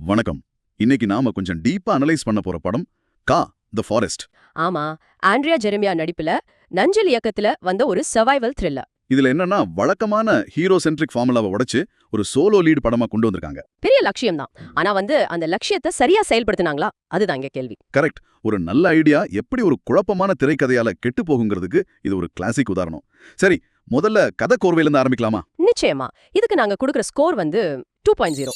வணக்கம். இன்னைக்கு நாம கொஞ்சம் டீப்பா அனலைஸ் பண்ண போற படம் கா தி ஃபாரஸ்ட். ஆமா, ஆண்ட்ரியா ஜெரமியா நடிப்புல நஞ்சல் இயக்கத்துல வந்த ஒரு சர்வைவல் த்ரில்லர். இதுல என்னன்னா வழக்கமான ஹீரோ சென்ட்ரிக் ஃபார்முலாவை உடைச்சு ஒரு சோலோ லீட் படமா கொண்டு வந்திருக்காங்க. பெரிய லட்சியம் தான். ஆனா அந்த லட்சியத்தை சரியா செயல்படுத்தினாங்களா அதுதான் இங்க கேள்வி. கரெக்ட். ஒரு நல்ல ஐடியா எப்படி ஒரு குழப்பமான திரைக்கதையால கெட்டு போகுங்கிறதுக்கு இது ஒரு கிளாசிக் உதாரணம். சரி, முதல்ல கதை கோர்வையில இருந்து ஆரம்பிக்கலாமா? நிச்சயமா. இதுக்கு நாங்க கொடுக்கிற ஸ்கோர் 2.0.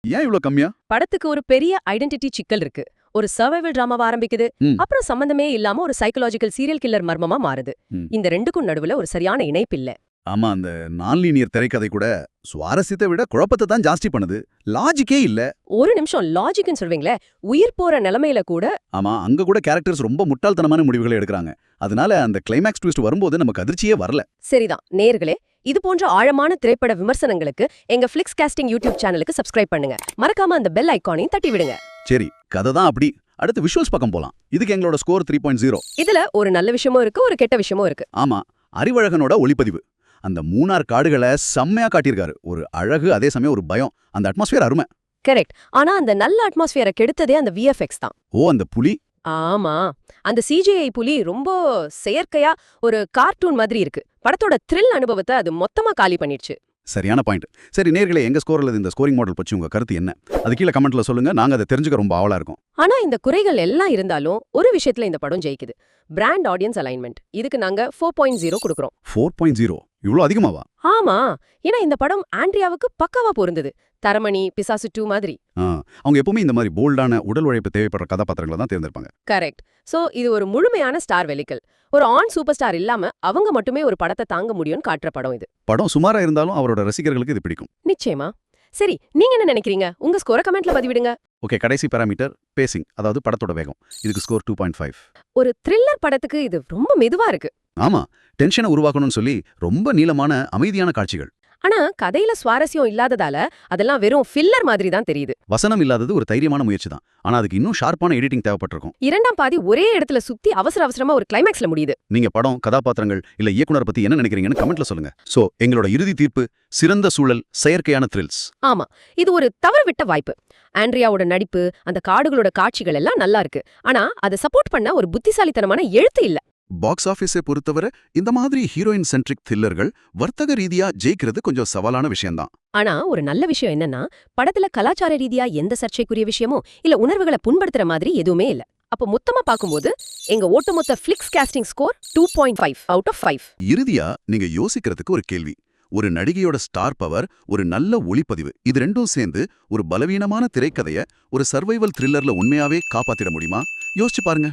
ஏன் இவ்ளோ கம்மியா? படத்துக்கு ஒரு பெரிய ஐடென்டிட்டி சிக்கல் இருக்கு. ஒரு சர்வைவல் டிராமாவா ஆரம்பிக்குது, அப்புறம் சம்பந்தமே இல்லாம ஒரு சைக்கலாஜிக்கல் சீரியல் கில்லர் மர்மமா மாறுது. இந்த ரெண்டுக்கும் நடுவுல ஒரு சரியான இணைப்பு இல்ல. ஆமா, அந்த நான் லீனியர் திரைக்கதை கூட சுவாரஸ்யத்தை விட குழப்பத்தை தான் ஜாஸ்தி பண்ணுது. லாஜிக்கே இல்ல. ஒரு நிமிஷம், லாஜிக்னு சொல்வீங்களே, உயிர் போற நிலைமையில கூட. ஆமா, அங்க கூட கேரக்டர்ஸ் ரொம்ப முட்டாள்தனமான முடிவுகளை எடுக்கிறாங்க. அதனால அந்த கிளைமேக்ஸ் ட்விஸ்ட் வரும்போது நமக்கு அதிர்ச்சியே வரல. சரிதான் நேயர்களே, இது போன்ற ஆழமான திரைப்பட விமர்சனங்களுக்கு எங்க ஃபிளிக்ஸ் காஸ்டிங் யூடியூப் சேனலுக்கு சப்ஸ்கிரைப் பண்ணுங்க. மறக்காம அந்த பெல் ஐகானையும் தட்டி விடுங்க. சரி, கதை தான் அப்படி. அடுத்து விஷுவல்ஸ் பக்கம் போலாம். இதுக்கு எங்களோட ஸ்கோர் 3.0. இதுல ஒரு நல்ல விஷயமும் இருக்கு, ஒரு கெட்ட விஷயமும் இருக்கு. ஆமா, அறிவழகனோட ஒளிப்பதிவு. அந்த மூணார் காடுகளை செம்மையா காட்டியிருக்காரு. ஒரு அழகு, அதே சமயம் ஒரு பயம். அந்த அட்மாஸ்பியர் அருமை. கரெக்ட். ஆனா அந்த நல்ல அட்மாஸ்பியரை கெடுத்ததே அந்த விஎஃப்எக்ஸ் தான். ஓ, அந்த புலி. ஆமா, அந்த சிஜிஐ புலி ரொம்ப செயற்கையா ஒரு கார்ட்டூன் மாதிரி இருக்கு. படத்தோட த்ரில் அனுபவத்தை அது மொத்தமா காலி பண்ணிடுச்சு. சரியான பாயிண்ட். சரி நேர்களே, எங்க ஸ்கோர்ல இந்த ஸ்கோரிங் மாடல் பற்றி உங்க கருத்து என்ன? அது கீழே கமெண்ட்ல சொல்லுங்க. நாங்க அதை தெரிஞ்சுக்க ரொம்ப ஆவலா இருக்கோம். ஆனா இந்த குறைகள் எல்லாம் இருந்தாலும் ஒரு விஷயத்துல இந்த படம் ஜெயிக்குது. Brand audience alignment. இதுக்கு நாங்க 4.0 கொடுக்கறோம். 4.0 இவ்ளோ அதிகமாவா? ஆமா, ஏன்னா இந்த படம் ஆண்ட்ரியாவுக்கு பக்காவா பொருந்தது. தரமணி, பிசாசு 2 மாதிரி. அவங்க எப்பவுமே இந்த மாதிரி போல்டான உடல் உழைப்பு தேவைப்படுற கதாபாத்திரங்களை தான் தேர்ந்தெடுப்பாங்க. கரெக்ட். சோ இது ஒரு முழுமையான ஸ்டார் வெலிக்கல். ஒரு ஆன் சூப்பர் ஸ்டார் இல்லாம அவங்க மட்டுமே ஒரு படத்தை தாங்க முடியும்னு காட்டுற படம் இது. படம் சுமாரா இருந்தாலும் அவரோட ரசிகர்களுக்கு இது பிடிக்கும். நிச்சயமா. சரி, நீங்க என்ன நினைக்கிறீங்க? உங்க ஸ்கோரை கமெண்ட்ல பதிவிடுங்க. ஓகே, கடைசி பாராமீட்டர் பேசிங், அதாவது படத்தோட வேகம். இதுக்கு ஸ்கோர் 2.5. ஒரு த்ரில்லர் படத்துக்கு இது ரொம்ப மெதுவா இருக்கு. ஆமா, டென்ஷனை உருவாக்கணும்னு சொல்லி ரொம்ப நீளமான அமைதியான காட்சிகள். ஆனா கதையில சுவாரஸ்யம் இல்லாததால அதெல்லாம் வெறும் ஃபில்லர் மாதிரி தான் தெரியுது. வசனம் இல்லாதது ஒரு தைரியமான முயற்சி தான். ஆனா அதுக்கு இன்னும் ஷார்ப்பான எடிட்டிங் தேவைப்பட்டிருக்கும். இரண்டாம் பாதி ஒரே இடத்துல சுத்தி அவசர அவசரமா ஒரு கிளைமேக்ஸ்ல முடியுது. நீங்க படம், கதாபாத்திரங்கள் இல்ல இயக்குனர் பத்தி என்ன நினைக்கிறீங்கன்னு கமெண்ட்ல சொல்லுங்க. சோ எங்களோட இறுதி தீர்ப்பு சிறந்த சூழல், செயற்கையான த்ரில்ஸ். ஆமா, இது ஒரு தவறுவிட்ட வாய்ப்பு. ஆண்ட்ரியாவோட நடிப்பு, அந்த காடுகளோட காட்சிகள் எல்லாம் நல்லா இருக்கு. ஆனா அதை சப்போர்ட் பண்ண ஒரு புத்திசாலித்தனமான எழுத்து இல்ல. பாக்ஸ் ஆபீஸை பொறுத்தவரை இந்த மாதிரி ஹீரோயின் சென்ட்ரிக் த்ரில்லர்கள் வர்த்தக ரீதியா ஜெயிக்கிறது கொஞ்சம் சவாலான விஷயம்தான். ஆனா ஒரு நல்ல விஷயம் என்னன்னா, படத்துல கலாச்சார ரீதியா எந்த சர்ச்சைக்குரிய விஷயமோ இல்ல உணர்வுகளை புண்படுத்துற மாதிரி எதுவுமே இல்ல. அப்ப மொத்தமா பாக்கும்போது எங்க ஒட்டுமொத்த flicks casting score 2.5 out of 5. இறுதியா நீங்க யோசிக்கிறதுக்கு ஒரு கேள்வி. ஒரு நடிகையோட ஸ்டார் பவர், ஒரு நல்ல ஒளிப்பதிவு, இது ரெண்டும் சேர்ந்து ஒரு பலவீனமான திரைக்கதைய ஒரு சர்வைவல் த்ரில்லர்ல உண்மையாவே காப்பாத்திட முடியுமா? யோசிச்சு பாருங்க.